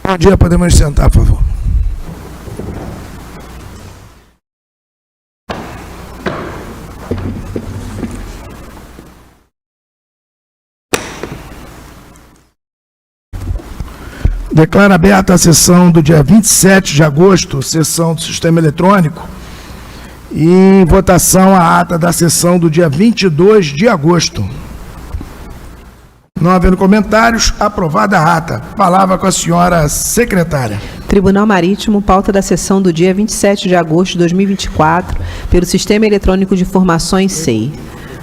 Bom dia, podemos sentar, por favor. Declaro aberta a sessão do dia 27 de agosto, sessão do Sistema Eletrônico, e em votação a ata da sessão do dia 22 de agosto. Não havendo comentários, aprovada a ata. Palavra com a senhora secretária. Tribunal Marítimo, pauta da sessão do dia 27 de agosto de 2024, pelo Sistema Eletrônico de Informações SEI.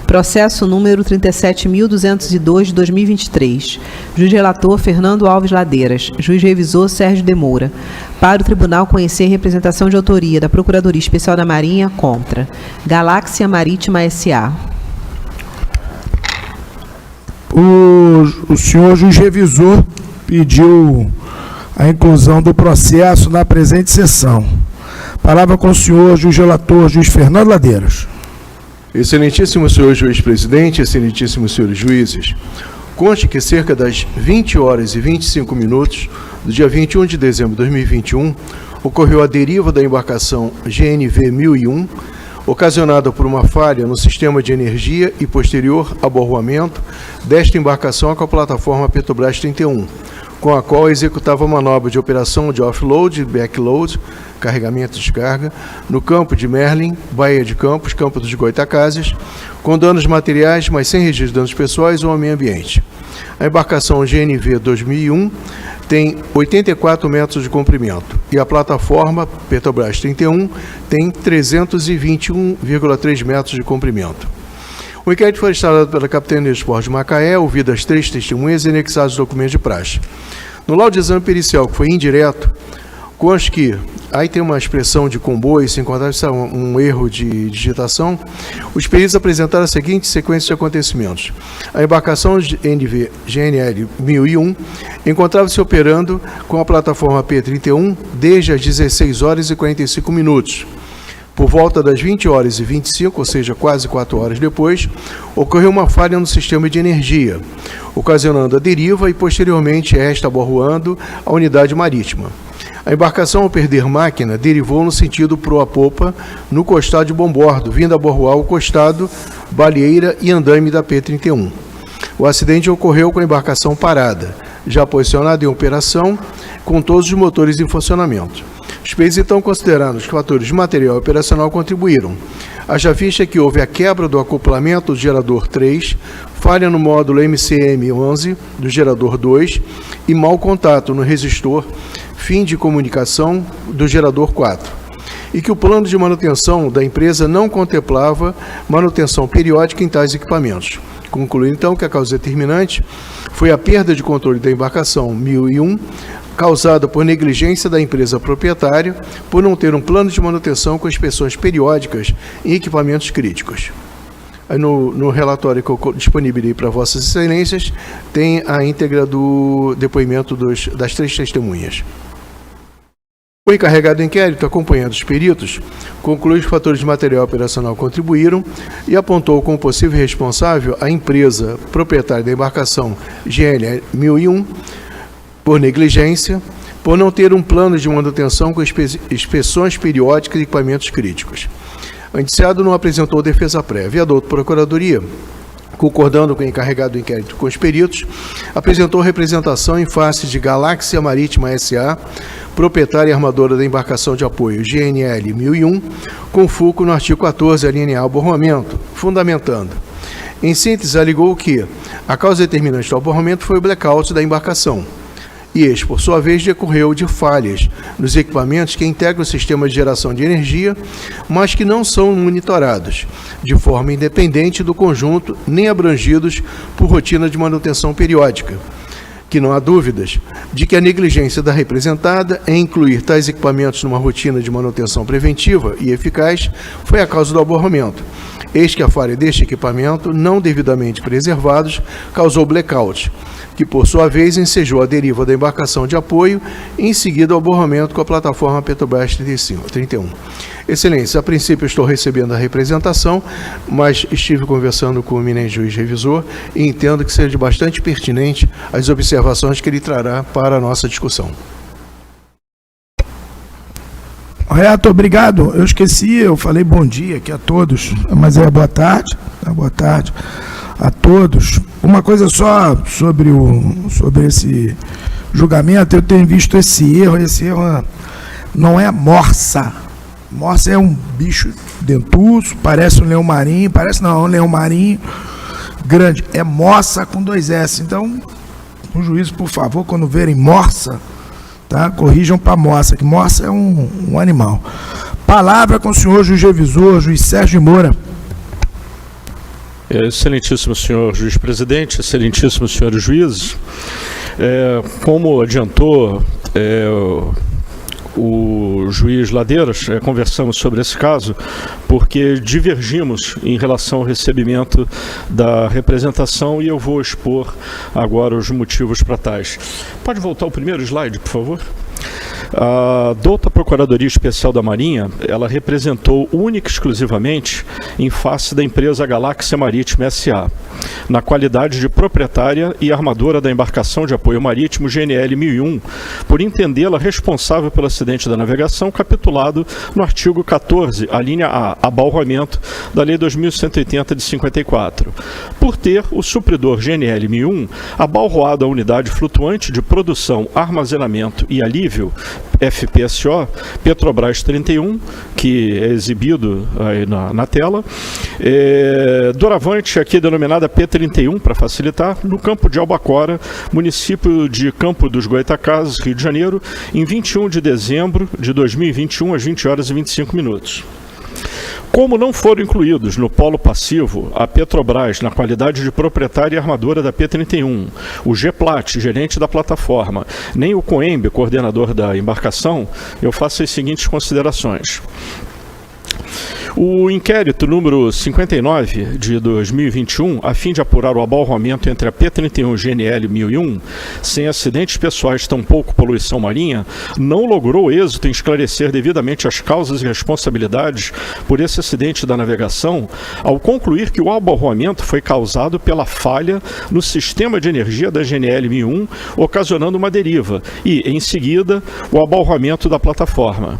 Processo número 37.202 de 2023. Juiz relator Fernando Alves Ladeiras. Juiz revisor Sérgio de Moura. Para o Tribunal conhecer representação de autoria da Procuradoria Especial da Marinha contra Galáxia Marítima S.A. O senhor juiz revisor pediu a inclusão do processo na presente sessão. Palavra com o senhor juiz relator, juiz Fernando Ladeiras. Excelentíssimo senhor juiz presidente, excelentíssimos senhores juízes, conste que cerca das 20 horas e 25 minutos do dia 21 de dezembro de 2021, ocorreu a deriva da embarcação GNV 1001, ocasionada por uma falha no sistema de energia e posterior aborroamento desta embarcação com a plataforma Petrobras 31, com a qual executava a manobra de operação de offload e backload, carregamento e descarga, no campo de Merlin, Baía de Campos, Campo dos Goitacazes, com danos materiais, mas sem registro de danos pessoais ou ao meio ambiente. A embarcação GNV 2001 tem 84 metros de comprimento e a plataforma Petrobras 31 tem 321,3 metros de comprimento. O inquérito foi instaurado pela Capitania de Esportes de Macaé, ouvidas as 3 testemunhas e anexados os documentos de praxe. No laudo de exame pericial, que foi indireto, conste que, aí tem uma expressão de comboio, se encontrar um erro de digitação, os peritos apresentaram a seguinte sequência de acontecimentos. A embarcação GNV GNL 1001 encontrava-se operando com a plataforma P31 desde as 16 horas e 45 minutos. Por volta das 20 horas e 25, ou seja, quase 4 horas depois, ocorreu uma falha no sistema de energia, ocasionando a deriva e, posteriormente, esta aborroando a unidade marítima. A embarcação, ao perder máquina, derivou no sentido proa-popa no costado de bombordo, vindo aborroar o costado, baleeira e andaime da P31. O acidente ocorreu com a embarcação parada, já posicionada em operação, com todos os motores em funcionamento. Os peritos então consideraram que os fatores de material operacional contribuíram. Haja vista que houve a quebra do acoplamento do gerador 3, falha no módulo MCM11 do gerador 2 e mau contato no resistor fim de comunicação do gerador 4. E que o plano de manutenção da empresa não contemplava manutenção periódica em tais equipamentos. Conclui então que a causa determinante foi a perda de controle da embarcação 1001, causada por negligência da empresa proprietária, por não ter um plano de manutenção com inspeções periódicas em equipamentos críticos. Aí no relatório que eu disponibilizei para Vossas Excelências, tem a íntegra do depoimento das 3 testemunhas. O encarregado do inquérito, acompanhando os peritos, concluiu que os fatores de material operacional contribuíram e apontou como possível responsável a empresa proprietária da embarcação GNL 1001, por negligência, por não ter um plano de manutenção com inspeções periódicas de equipamentos críticos. O indiciado não apresentou defesa prévia. A doutora Procuradoria, concordando com o encarregado do inquérito com os peritos, apresentou representação em face de Galáxia Marítima S.A., proprietária e armadora da embarcação de apoio GNL 1001, com fulcro no artigo 14, alínea A, aborroamento, fundamentando. Em síntese, alegou que a causa determinante do aborroamento foi o blackout da embarcação. E este, por sua vez, decorreu de falhas nos equipamentos que integram o sistema de geração de energia, mas que não são monitorados de forma independente do conjunto, nem abrangidos por rotina de manutenção periódica. Que não há dúvidas de que a negligência da representada em incluir tais equipamentos numa rotina de manutenção preventiva e eficaz foi a causa do aborramento. Eis que a falha deste equipamento, não devidamente preservados, causou blackout, que por sua vez ensejou a deriva da embarcação de apoio e em seguida o aborramento com a plataforma Petrobras 31. Excelência, a princípio estou recebendo a representação, mas estive conversando com o eminente juiz revisor e entendo que seja bastante pertinente as observações que ele trará para a nossa discussão. Correto, obrigado. Eu esqueci, eu falei bom dia aqui a todos, mas é boa tarde. Boa tarde a todos. Uma coisa só sobre esse julgamento, eu tenho visto esse erro não é morsa. Morsa é um bicho dentuço, parece um leão marinho, é um leão marinho grande, é morsa com 2 S. Então, o juiz, por favor, quando verem morsa, tá, corrijam para morsa, que morsa é um animal. Palavra com o senhor juiz revisor, juiz Sérgio Moura. Excelentíssimo senhor juiz-presidente, excelentíssimos senhores juízes, como adiantou o juiz Ladeiras, conversamos sobre esse caso, porque divergimos em relação ao recebimento da representação e eu vou expor agora os motivos para tais. Pode voltar o primeiro slide, por favor? A douta Procuradoria Especial da Marinha, ela representou única e exclusivamente em face da empresa Galáxia Marítima S.A., na qualidade de proprietária e armadora da embarcação de apoio marítimo GNL 1001, por entendê-la responsável pelo acidente da navegação capitulado no artigo 14, a linha A, abalroamento da Lei 2180 de 54, por ter o supridor GNL 1001 abalroado a unidade flutuante de produção, armazenamento e alívio, FPSO, Petrobras 31, que é exibido aí na tela, doravante aqui denominada P31, para facilitar, no campo de Albacora, município de Campo dos Goitacazes, Rio de Janeiro, em 21 de dezembro de 2021, às 20 horas e 25 minutos. Como não foram incluídos no polo passivo a Petrobras na qualidade de proprietária e armadora da P31, o GEPLAT, gerente da plataforma, nem o COEMB, coordenador da embarcação, eu faço as seguintes considerações. O inquérito número 59 de 2021, a fim de apurar o abalroamento entre a P31 GNL 1001, sem acidentes pessoais tampouco poluição marinha, não logrou êxito em esclarecer devidamente as causas e responsabilidades por esse acidente da navegação, ao concluir que o abalroamento foi causado pela falha no sistema de energia da GNL 1001, ocasionando uma deriva, e, em seguida, o abalroamento da plataforma.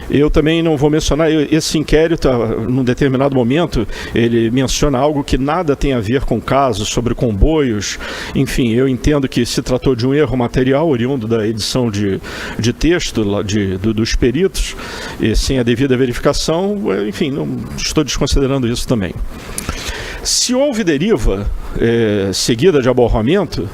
Eu também não vou mencionar, esse inquérito, num determinado momento, ele menciona algo que nada tem a ver com casos sobre comboios. Enfim, eu entendo que se tratou de um erro material oriundo da edição de texto dos peritos, e sem a devida verificação, enfim, não estou desconsiderando isso também. Se houve deriva seguida de abalroamento,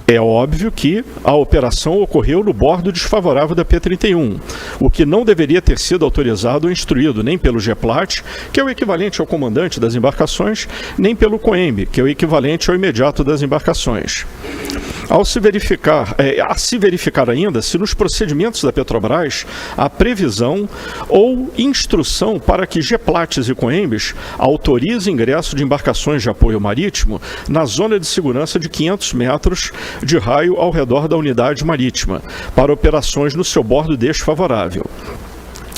é óbvio que a operação ocorreu no bordo desfavorável da P31, o que não deveria ter sido autorizado ou instruído nem pelo GEPLAT, que é o equivalente ao comandante das embarcações, nem pelo COEMB, que é o equivalente ao imediato das embarcações. A se verificar ainda se nos procedimentos da Petrobras há previsão ou instrução para que GEPLATs e COEMBs autorizem ingresso de embarcações de apoio marítimo na zona de segurança de 500 metros de raio ao redor da unidade marítima, para operações no seu bordo desfavorável.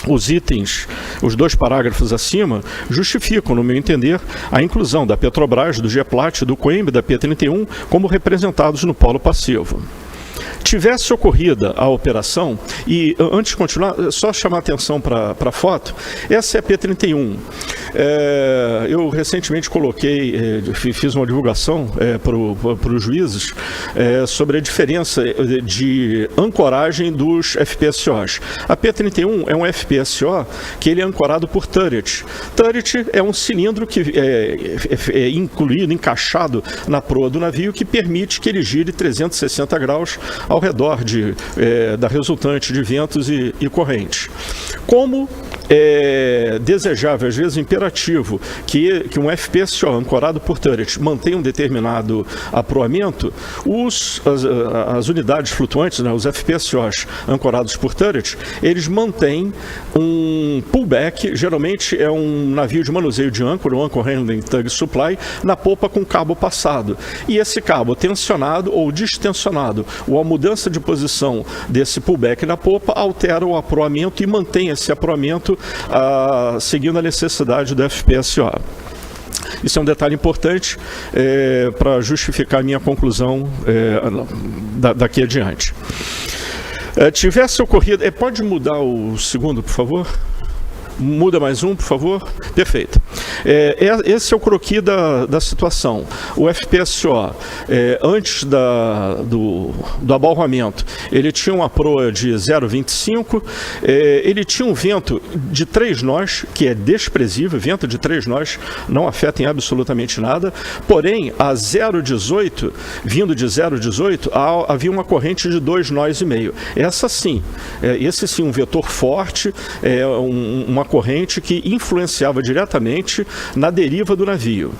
Os itens, os 2 parágrafos acima, justificam, no meu entender, a inclusão da Petrobras, do GEPLAT e do COEMB da P31 como representados no polo passivo. Tivesse ocorrida a operação, e antes de continuar, só chamar a atenção para a foto, essa é a P31. Eu recentemente fiz uma divulgação para os juízes sobre a diferença de ancoragem dos FPSOs. A P31 é um FPSO que ele é ancorado por turret. Turret é um cilindro que é incluído, encaixado na proa do navio, que permite que ele gire 360 graus ao redor da resultante de ventos e correntes. Como é desejável, às vezes imperativo, que um FPSO ancorado por turret mantenha um determinado aproamento, as unidades flutuantes, né, os FPSOs ancorados por turret, eles mantêm um pullback, geralmente é um navio de manuseio de âncora, um anchor handling tug supply, na popa com cabo passado. E esse cabo tensionado ou distensionado, ou a mudança de posição desse pullback na popa, altera o aproamento e mantém esse aproamento seguindo a necessidade do FPSO. Isso é um detalhe importante para justificar a minha conclusão daqui adiante. tivesse ocorrido... pode mudar o segundo, por favor? Muda mais um, por favor. Perfeito. Esse é o croquis da situação. O FPSO, antes do abalroamento, ele tinha uma proa de 0,25, ele tinha um vento de 3 nós, que é desprezível, vento de 3 nós não afeta em absolutamente nada, porém, a 0,18, vindo de 0,18, havia uma corrente de 2 nós e meio. Essa sim, esse sim, um vetor forte, uma corrente que influenciava diretamente na deriva do navio.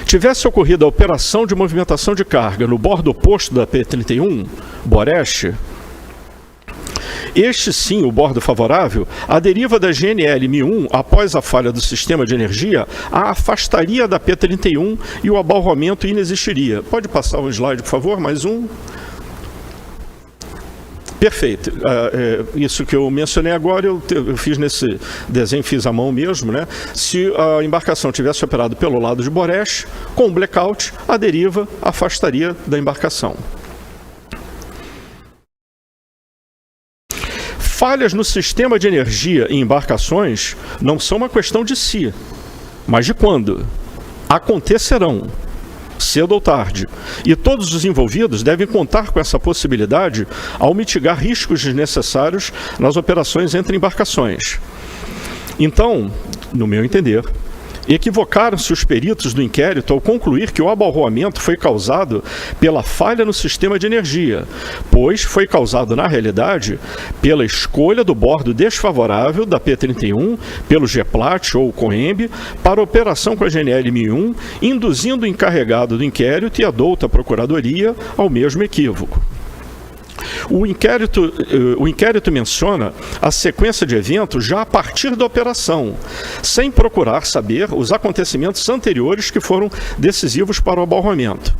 Tivesse ocorrido a operação de movimentação de carga no bordo oposto da P-31, Boreste, este sim, o bordo favorável, a deriva da GNL Mi-1, após a falha do sistema de energia, a afastaria da P-31 e o abalroamento inexistiria. Pode passar um slide, por favor, mais um. Perfeito. Isso que eu mencionei agora, eu fiz nesse desenho, fiz à mão mesmo, né? Se a embarcação tivesse operado pelo lado de Boreste, com blackout, a deriva afastaria da embarcação. Falhas no sistema de energia em embarcações não são uma questão de se, mas de quando. Acontecerão, cedo ou tarde, e todos os envolvidos devem contar com essa possibilidade ao mitigar riscos desnecessários nas operações entre embarcações. Então, no meu entender, equivocaram-se os peritos do inquérito ao concluir que o abalroamento foi causado pela falha no sistema de energia, pois foi causado, na realidade, pela escolha do bordo desfavorável da P-31 pelo GEPLAT ou Coembe para operação com a GNL Mi-1, induzindo o encarregado do inquérito e a douta Procuradoria ao mesmo equívoco. O inquérito menciona a sequência de eventos já a partir da operação, sem procurar saber os acontecimentos anteriores que foram decisivos para o abalroamento.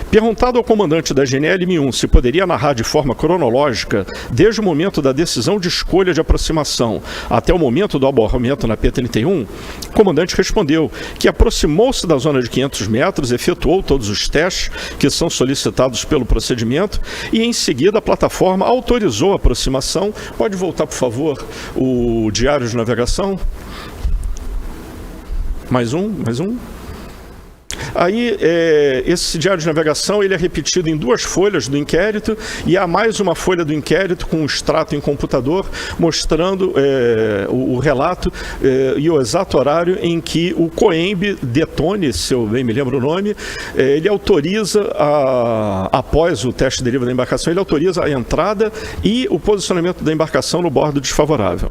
Perguntado ao comandante da GNL Mi-1 se poderia narrar de forma cronológica, desde o momento da decisão de escolha de aproximação até o momento do abalroamento na P-31, o comandante respondeu que aproximou-se da zona de 500 metros, efetuou todos os testes que são solicitados pelo procedimento e, em seguida, a plataforma autorizou a aproximação. Pode voltar, por favor, o diário de navegação? Mais um. Aí, esse diário de navegação ele é repetido em 2 folhas do inquérito e há mais uma folha do inquérito com um extrato em computador mostrando o relato e o exato horário em que o Coembe Detone, se eu bem me lembro o nome, ele autoriza, após o teste de deriva da embarcação, ele autoriza a entrada e o posicionamento da embarcação no bordo desfavorável.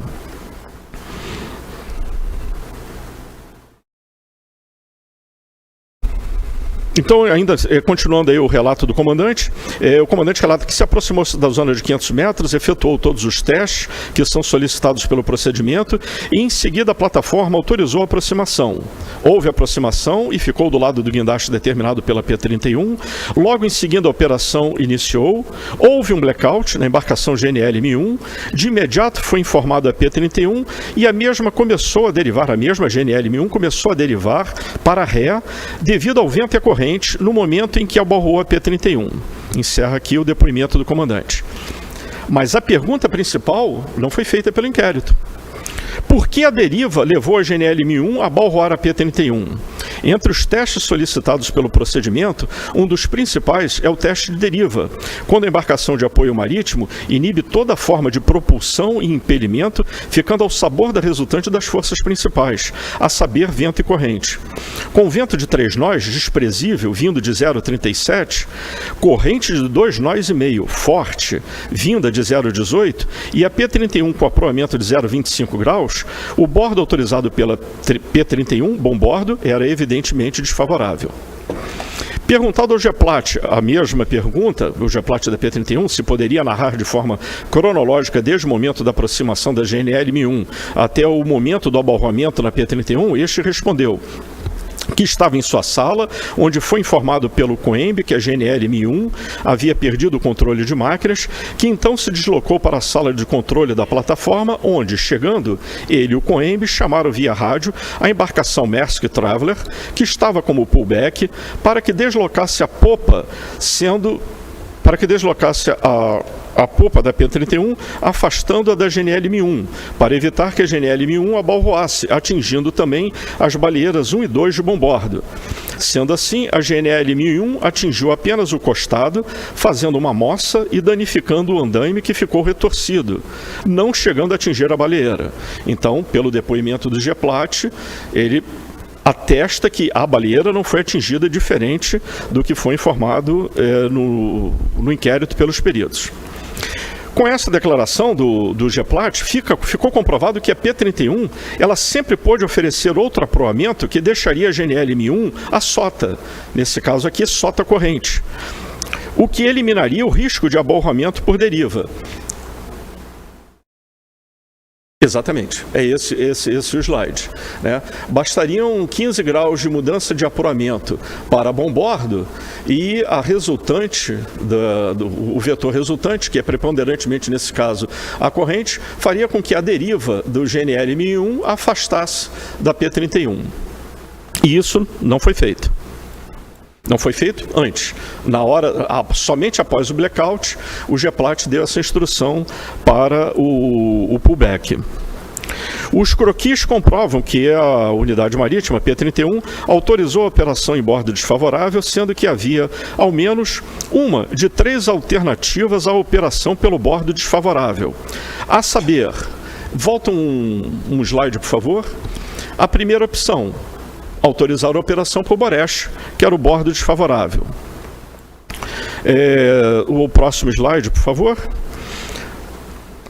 Então, ainda continuando aí o relato do comandante, o comandante relata que se aproximou-se da zona de 500 metros, efetuou todos os testes que são solicitados pelo procedimento e, em seguida, a plataforma autorizou a aproximação. Houve aproximação e ficou do lado do guindaste determinado pela P-31. Logo em seguida, a operação iniciou. Houve um blackout na embarcação GNL Mi-1. De imediato, foi informado a P-31 e a mesma começou a derivar, a mesma GNL Mi-1 começou a derivar para ré devido ao vento e a corrente no momento em que abalroou a P-31. Encerra aqui o depoimento do comandante. Mas a pergunta principal não foi feita pelo inquérito. Por que a deriva levou a GNL Mi-1 a abalroar a P-31? Entre os testes solicitados pelo procedimento, um dos principais é o teste de deriva, quando a embarcação de apoio marítimo inibe toda forma de propulsão e impelimento, ficando ao sabor da resultante das forças principais, a saber, vento e corrente. Com vento de 3 nós, desprezível, vindo de 0,37, corrente de 2 nós e meio, forte, vinda de 0,18, e a P-31 com aproamento de 0,25 graus, o bordo autorizado pela P-31, bom bordo, era evidentemente desfavorável. Perguntado ao GEPLAT a mesma pergunta, o GEPLAT da P-31, se poderia narrar de forma cronológica desde o momento da aproximação da GNL Mi-1 até o momento do abalroamento na P-31, este respondeu que estava em sua sala, onde foi informado pelo Coembe que a GNL Mi-1 havia perdido o controle de máquinas, que então se deslocou para a sala de controle da plataforma, onde, chegando, ele e o Coembe chamaram via rádio a embarcação Maersk Traveler, que estava como pullback, para que deslocasse a popa, sendo para que deslocasse a popa da P-31, afastando-a da GNL-1001, para evitar que a GNL-1001 abalroasse, atingindo também as baleeiras 1 e 2 de bombordo. Sendo assim, a GNL-1001 atingiu apenas o costado, fazendo uma moça e danificando o andaime, que ficou retorcido, não chegando a atingir a baleeira. Então, pelo depoimento do GEPLAT, ele atesta que a baleeira não foi atingida, diferente do que foi informado no inquérito pelos peritos. Com essa declaração do GEPLAT, ficou comprovado que a P-31 ela sempre pôde oferecer outro aproamento que deixaria a GNL-1001 a sota, nesse caso aqui, sota corrente, o que eliminaria o risco de abalroamento por deriva. Exatamente, é esse o slide, né? Bastariam 15 graus de mudança de apuramento para bombordo e a resultante, o vetor resultante, que é preponderantemente nesse caso a corrente, faria com que a deriva do GNL-1001 afastasse da P-31. E isso não foi feito. Não foi feito antes. Na hora, somente após o blackout, o GEPLAT deu essa instrução para o pullback. Os croquis comprovam que a unidade marítima, P-31, autorizou a operação em bordo desfavorável, sendo que havia, ao menos, uma de 3 alternativas à operação pelo bordo desfavorável. A saber, volta um slide, por favor. A primeira opção, autorizar a operação por Boreste, que era o bordo desfavorável. O próximo slide, por favor.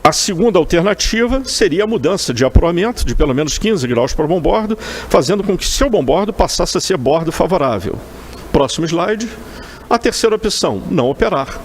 A segunda alternativa seria a mudança de aproamento de pelo menos 15 graus para o bombordo, fazendo com que seu bombordo passasse a ser bordo favorável. Próximo slide. A terceira opção, não operar.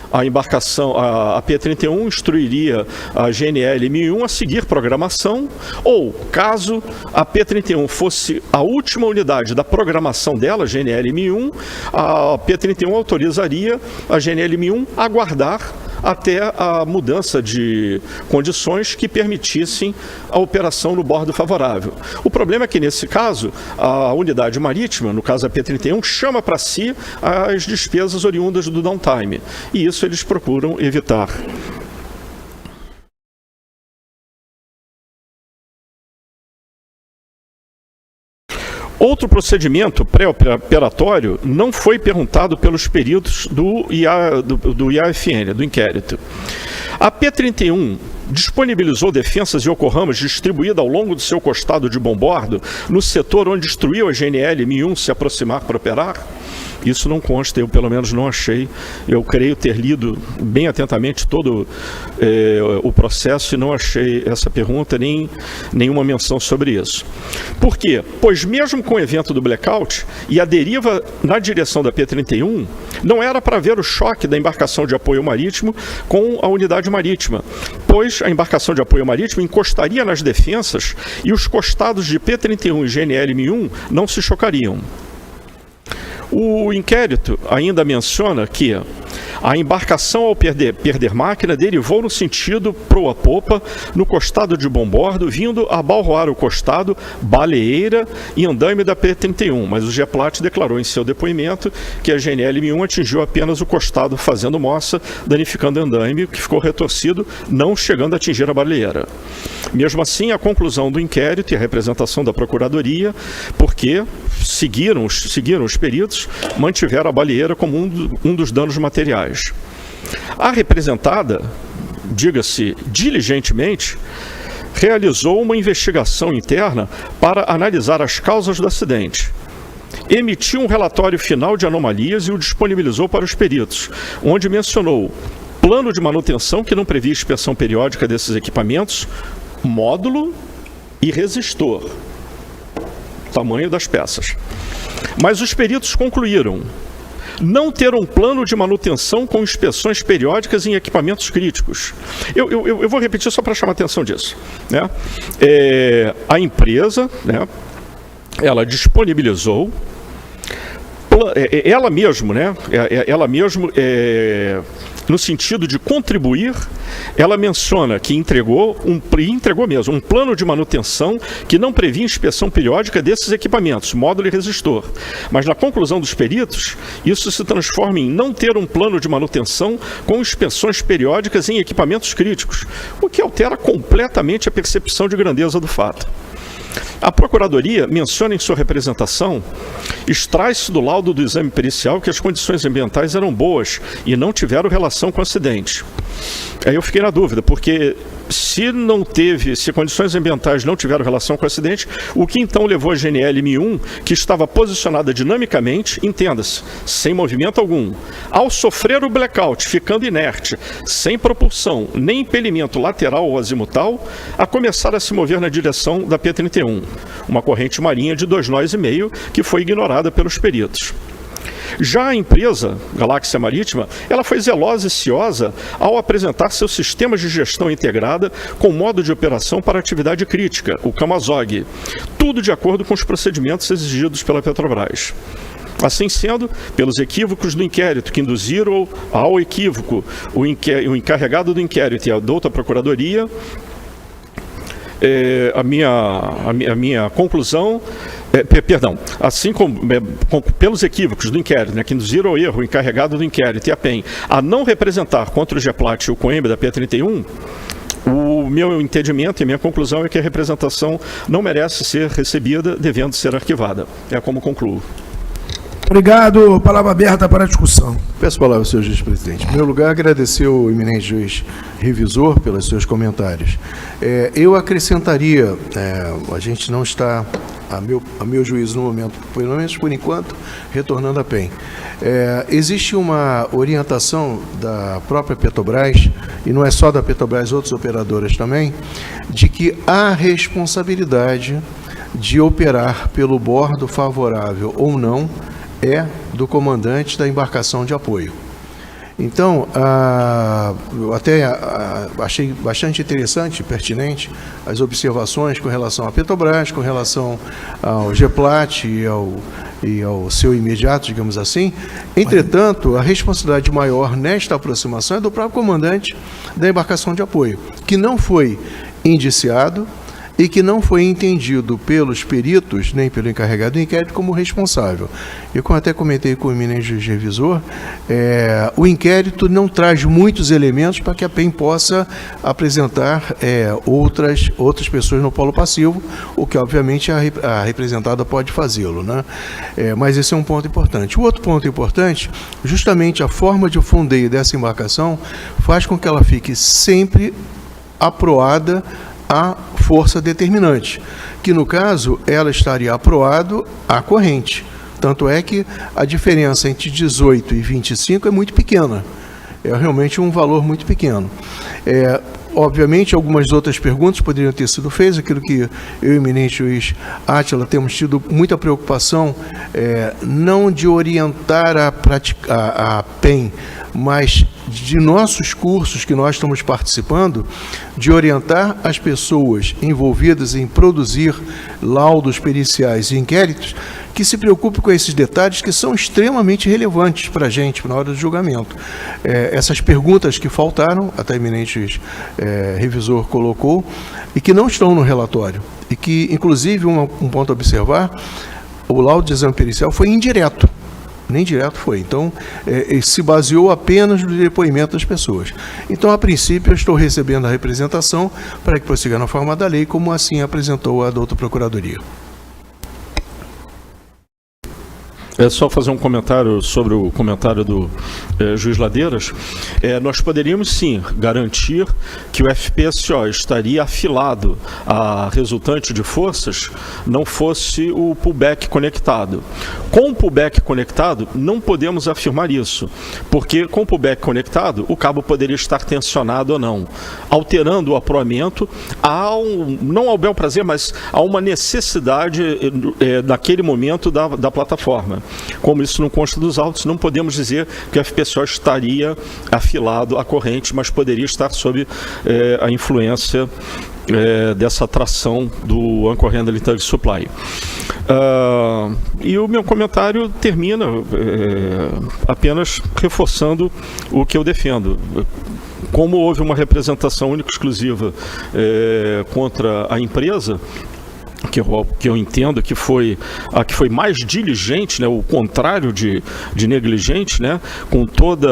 A embarcação, a P-31, instruiria a GNL-1001 a seguir programação, ou, caso a P-31 fosse a última unidade da programação dela, GNL-1001, a P-31 autorizaria a GNL-1001 a aguardar até a mudança de condições que permitissem a operação no bordo favorável. O problema é que, nesse caso, a unidade marítima, no caso a P-31, chama para si as despesas oriundas do downtime, e isso eles procuram evitar. Outro procedimento pré-operatório não foi perguntado pelos peritos do IAFN, do inquérito. A P-31 disponibilizou defensas e ocorramas distribuídas ao longo do seu costado de bombordo, no setor onde instruiu a GNL-1001 se aproximar para operar? Isso não consta, eu pelo menos não achei. Eu creio ter lido bem atentamente todo o processo e não achei essa pergunta nem nenhuma menção sobre isso. Por quê? Pois mesmo com o evento do blackout e a deriva na direção da P-31, não era para ver o choque da embarcação de apoio marítimo com a unidade marítima, pois a embarcação de apoio marítimo encostaria nas defensas e os costados de P-31 e GNL-1001 não se chocariam. O inquérito ainda menciona que a embarcação, ao perder máquina, derivou no sentido proa-popa no costado de bombordo, vindo abalroar o costado, baleeira e andaime da P-31, mas o GEPLAT declarou em seu depoimento que a GNL-1001 atingiu apenas o costado, fazendo moça, danificando o andaime, que ficou retorcido, não chegando a atingir a baleeira. Mesmo assim, a conclusão do inquérito e a representação da Procuradoria, porque seguiram os peritos, mantiveram a baleeira como um dos danos materiais. A representada, diga-se diligentemente, realizou uma investigação interna para analisar as causas do acidente. Emitiu um relatório final de anomalias e o disponibilizou para os peritos, onde mencionou plano de manutenção que não previa inspeção periódica desses equipamentos, módulo e resistor, tamanho das peças. Mas os peritos concluíram não ter um plano de manutenção com inspeções periódicas em equipamentos críticos. Eu vou repetir só para chamar a atenção disso, né? A empresa, né, ela disponibilizou, ela mesmo no sentido de contribuir, ela menciona que entregou mesmo um plano de manutenção que não previa inspeção periódica desses equipamentos, módulo e resistor. Mas na conclusão dos peritos, isso se transforma em não ter um plano de manutenção com inspeções periódicas em equipamentos críticos, o que altera completamente a percepção de grandeza do fato. A Procuradoria menciona em sua representação, extrai-se do laudo do exame pericial que as condições ambientais eram boas e não tiveram relação com o acidente. Aí eu fiquei na dúvida, porque se condições ambientais não tiveram relação com o acidente, o que então levou a GNL 1001, que estava posicionada dinamicamente, entenda-se, sem movimento algum, ao sofrer o blackout, ficando inerte, sem propulsão, nem impelimento lateral ou azimutal, a começar a se mover na direção da P-31, uma corrente marinha de 2,5 nós, que foi ignorada pelos peritos. Já a empresa, Galáxia Marítima, ela foi zelosa e ciosa ao apresentar seus sistemas de gestão integrada com modo de operação para atividade crítica, o CAMAZOG, tudo de acordo com os procedimentos exigidos pela Petrobras. Assim sendo, pelos equívocos do inquérito que induziram ao equívoco o encarregado do inquérito e a douta Procuradoria, a minha conclusão, assim como pelos equívocos do inquérito, que induziram ao erro o encarregado do inquérito e a PEN a não representar contra o GEPLAT e o COEMB da P-31, o meu entendimento e minha conclusão é que a representação não merece ser recebida, devendo ser arquivada. É como concluo. Obrigado. Palavra aberta para a discussão. Peço a palavra ao senhor juiz-presidente. Em primeiro lugar, agradecer ao eminente juiz revisor pelos seus comentários. Eu acrescentaria, a gente não está, a meu juízo no momento, pelo menos por enquanto, retornando à PEN. Existe uma orientação da própria Petrobras, e não é só da Petrobras, outras operadoras também, de que há responsabilidade de operar pelo bordo favorável ou não do comandante da embarcação de apoio. Então, eu até achei bastante interessante, pertinente, as observações com relação à Petrobras, com relação ao GEPLAT e ao seu imediato, digamos assim. Entretanto, a responsabilidade maior nesta aproximação é do próprio comandante da embarcação de apoio, que não foi indiciado e que não foi entendido pelos peritos, nem pelo encarregado do inquérito, como responsável. Eu até comentei com o eminente juiz revisor, o inquérito não traz muitos elementos para que a PEN possa apresentar outras pessoas no polo passivo, o que, obviamente, a representada pode fazê-lo, né? Mas esse é um ponto importante. O outro ponto importante, justamente a forma de fundeio dessa embarcação, faz com que ela fique sempre aproada a força determinante, que no caso ela estaria aproado à corrente. Tanto é que a diferença entre 18 e 25 é muito pequena, é realmente um valor muito pequeno. Obviamente, algumas outras perguntas poderiam ter sido feitas, aquilo que eu e o eminente juiz Átila temos tido muita preocupação, não de orientar a PEN, mas de nossos cursos que nós estamos participando, de orientar as pessoas envolvidas em produzir laudos periciais e inquéritos, que se preocupem com esses detalhes que são extremamente relevantes para a gente na hora do julgamento. Essas perguntas que faltaram, até o eminente revisor colocou, e que não estão no relatório, e que, inclusive, um ponto a observar, o laudo de exame pericial foi indireto. Nem direto foi. Então, se baseou apenas no depoimento das pessoas. Então, a princípio, eu estou recebendo a representação para que prossiga na forma da lei, como assim apresentou a douta Procuradoria. É só fazer um comentário sobre o comentário do juiz Ladeiras. Nós poderíamos, sim, garantir que o FPSO estaria afilado a resultante de forças, não fosse o pullback conectado. Com o pullback conectado, não podemos afirmar isso, porque com o pullback conectado, o cabo poderia estar tensionado ou não, alterando o aproamento, não ao bel prazer, mas a uma necessidade naquele momento da plataforma. Como isso não consta dos autos, não podemos dizer que o FPSO estaria afilado à corrente, mas poderia estar sob a influência dessa atração do Anchor Handling Tug Supply. E o meu comentário termina apenas reforçando o que eu defendo. Como houve uma representação única e exclusiva contra a empresa, que eu entendo que foi a que foi mais diligente, né, o contrário de negligente, né, com todo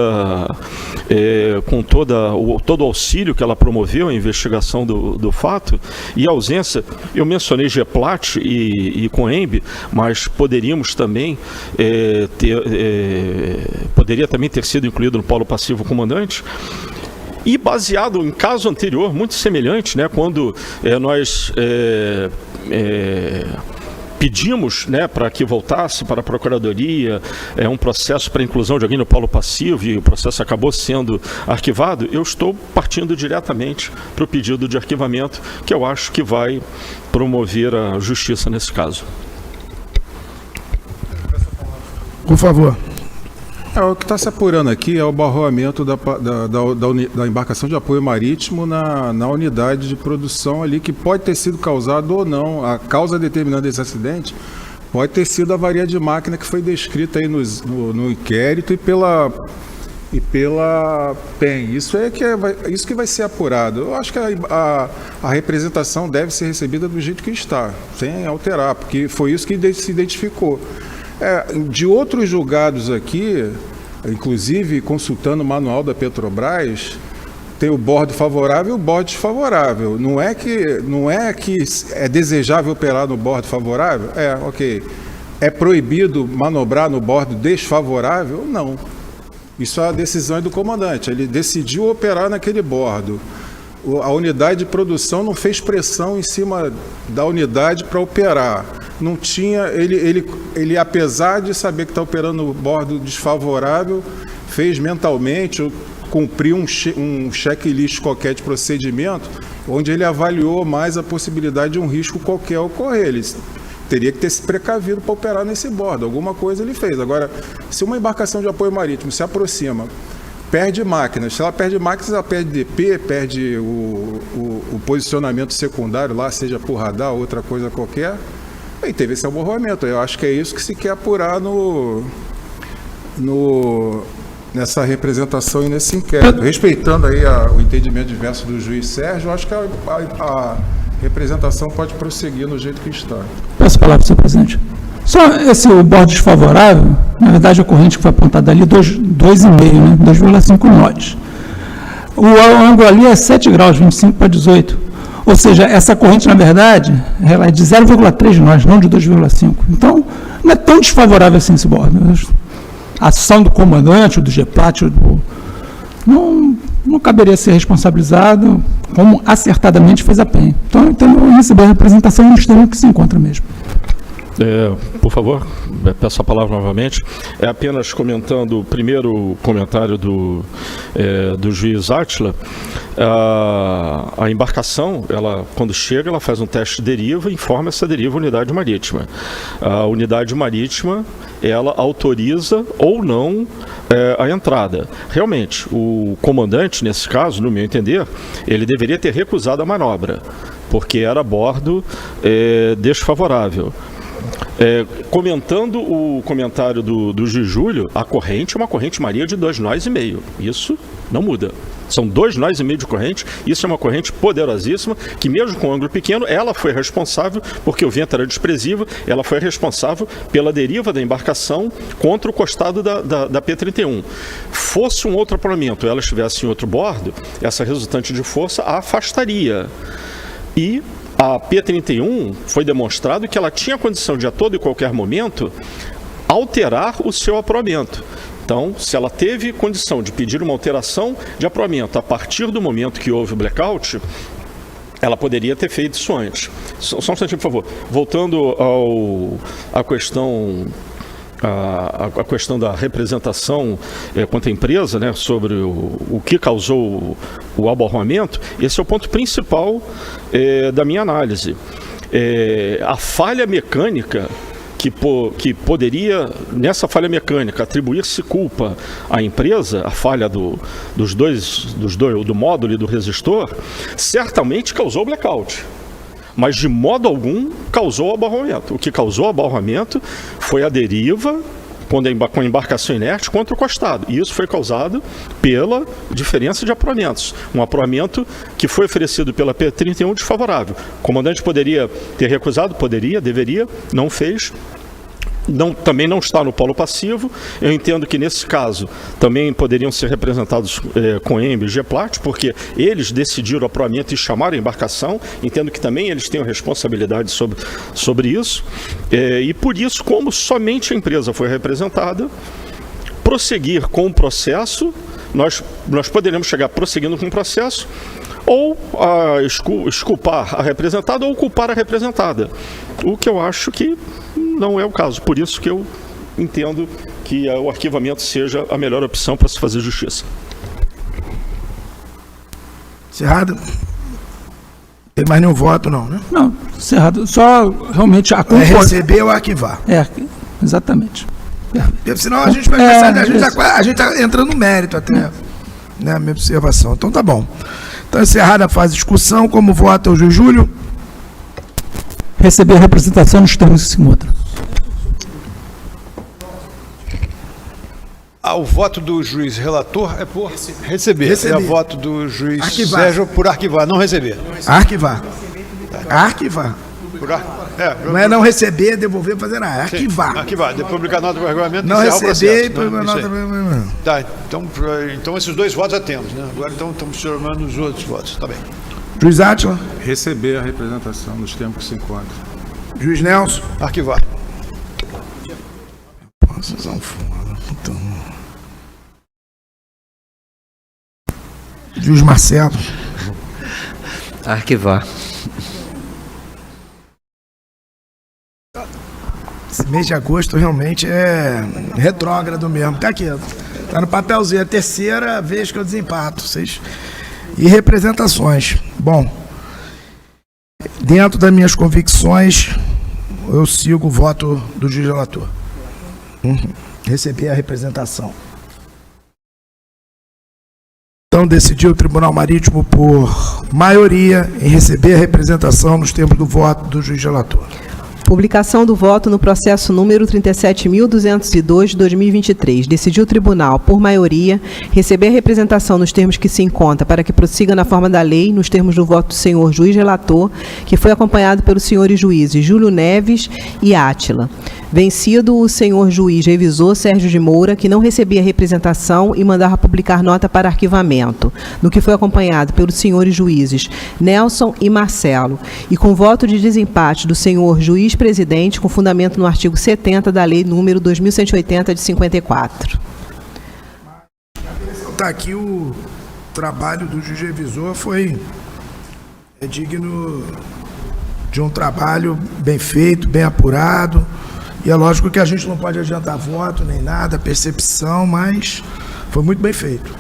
o auxílio que ela promoveu à investigação do fato, e a ausência, eu mencionei GEPLAT e COEMB, mas poderíamos também poderia também ter sido incluído no polo passivo comandante. E baseado em caso anterior, muito semelhante, né, quando nós pedimos, né, para que voltasse para a Procuradoria um processo para inclusão de alguém no polo passivo, e o processo acabou sendo arquivado, eu estou partindo diretamente para o pedido de arquivamento, que eu acho que vai promover a justiça nesse caso. Por favor. O que está se apurando aqui é o barroamento da embarcação de apoio marítimo na unidade de produção ali, que pode ter sido causado ou não. A causa determinante desse acidente pode ter sido a avaria de máquina que foi descrita aí no inquérito e pela PEN. Isso que vai ser apurado. Eu acho que a representação deve ser recebida do jeito que está, sem alterar, porque foi isso que se identificou. De outros julgados aqui, inclusive consultando o manual da Petrobras, tem o bordo favorável e o bordo desfavorável. Não é que é desejável operar no bordo favorável? Ok. É proibido manobrar no bordo desfavorável? Não. Isso é a decisão do comandante. Ele decidiu operar naquele bordo. A unidade de produção não fez pressão em cima da unidade para operar. Não tinha, ele apesar de saber que está operando no bordo desfavorável, fez mentalmente, cumpriu um checklist qualquer de procedimento, onde ele avaliou mais a possibilidade de um risco qualquer ocorrer. Ele teria que ter se precavido para operar nesse bordo. Alguma coisa ele fez. Agora, se uma embarcação de apoio marítimo se aproxima, perde máquinas. Se ela perde máquinas, ela perde DP, perde o posicionamento secundário lá, seja por radar ou outra coisa qualquer. E teve esse aborramento. Eu acho que é isso que se quer apurar nessa representação e nesse inquérito. Respeitando aí o entendimento diverso do juiz Sérgio, eu acho que a representação pode prosseguir no jeito que está. Peço a palavra, senhor presidente. Só o bordo desfavorável, na verdade a corrente que foi apontada ali, 2,5, né? 2,5 knots. O ângulo ali é 7 graus, 25 para 18. Ou seja, essa corrente, na verdade, ela é de 0,3 knots, não de 2,5. Então, não é tão desfavorável assim esse bordo. A ação do comandante, do GEPLAT, não caberia ser responsabilizado como acertadamente fez a PEN. Então, eu recebi a representação no extremo que se encontra mesmo. Por favor, peço a palavra novamente. Apenas comentando o primeiro comentário do juiz Átila. A embarcação, quando chega, ela faz um teste de deriva e informa essa deriva à unidade marítima. A unidade marítima, ela autoriza ou não a entrada. Realmente, o comandante, nesse caso, no meu entender, ele deveria ter recusado a manobra, porque era bordo desfavorável. Comentando o comentário do Gil Júlio, a corrente é uma corrente maria de 2,5 nós. Isso não muda. São 2,5 nós de corrente. Isso é uma corrente poderosíssima, que mesmo com ângulo pequeno, ela foi responsável, porque o vento era desprezível, ela foi responsável pela deriva da embarcação contra o costado da P-31. Fosse um outro apolamento, ela estivesse em outro bordo, essa resultante de força a afastaria. E a P-31 foi demonstrado que ela tinha condição de, a todo e qualquer momento, alterar o seu apolamento. Então, se ela teve condição de pedir uma alteração de apolamento a partir do momento que houve o blackout, ela poderia ter feito isso antes. Só um instantinho, por favor. Voltando à questão... A questão da representação quanto à empresa, né, sobre o que causou o aborramento, esse é o ponto principal da minha análise. A falha mecânica que poderia, nessa falha mecânica, atribuir-se culpa à empresa, a falha do módulo e do resistor, certamente causou blackout. Mas de modo algum causou abarroamento. O que causou abarroamento foi a deriva com a embarcação inerte contra o costado. E isso foi causado pela diferença de apuramentos. Um apuramento que foi oferecido pela P31 desfavorável. O comandante poderia ter recusado? Poderia, deveria, não fez. Também não está no polo passivo. Eu entendo que nesse caso também poderiam ser representados Coembe e Geplat, porque eles decidiram o apuramento e chamaram a embarcação. Entendo que também eles tenham responsabilidade sobre isso. E por isso, como somente a empresa foi representada, prosseguir com o processo, nós poderemos chegar prosseguindo com o processo, ou exculpar a representada ou culpar a representada. O que eu acho que não é o caso. Por isso que eu entendo que o arquivamento seja a melhor opção para se fazer justiça. Cerrado? Tem mais nenhum voto, não, né? Não, cerrado. Só realmente a receber ou arquivar. Exatamente. Porque senão a gente vai começar, a gente está entrando no mérito até, né, a minha observação. Então tá bom. Então encerrada a fase de discussão, como vota o juiz Júlio? Receber a representação nos termos que se encontram. O voto do juiz relator é por receber. E o voto do juiz arquivar. Sérgio por arquivar, não receber. Arquivar. Arquivar. Não é não receber, devolver, fazer nada. É arquivar. Arquivar. Depois publicar nota do regulamento. Não receber e publicar nota. Tá, então esses dois votos já temos, né? Agora então estamos chamando os outros votos. Tá bem. Juiz Átila. Receber a representação nos termos que se encontram. Juiz Nelson. Arquivar. Nossa, são foda. Então... Juiz Marcelo. Arquivar. Esse mês de agosto realmente é retrógrado mesmo. Tá aqui, tá no papelzinho. É a terceira vez que eu desempato. E representações. Bom, dentro das minhas convicções, eu sigo o voto do juiz relator. Receber a representação. Então, decidiu o Tribunal Marítimo por maioria em receber a representação nos termos do voto do juiz relator. Publicação do voto no processo número 37.202 de 2023. Decidiu o tribunal, por maioria, receber a representação nos termos que se encontra para que prossiga na forma da lei, nos termos do voto do senhor juiz relator, que foi acompanhado pelos senhores juízes Júlio Neves e Átila. Vencido o senhor juiz revisor Sérgio de Moura, que não recebia representação e mandava publicar nota para arquivamento, no que foi acompanhado pelos senhores juízes Nelson e Marcelo, e com voto de desempate do senhor juiz presidente, com fundamento no artigo 70 da lei número 2180 de 54. Está aqui o trabalho do juiz revisor, é digno de um trabalho bem feito, bem apurado. E é lógico que a gente não pode adiantar voto nem nada, percepção, mas foi muito bem feito.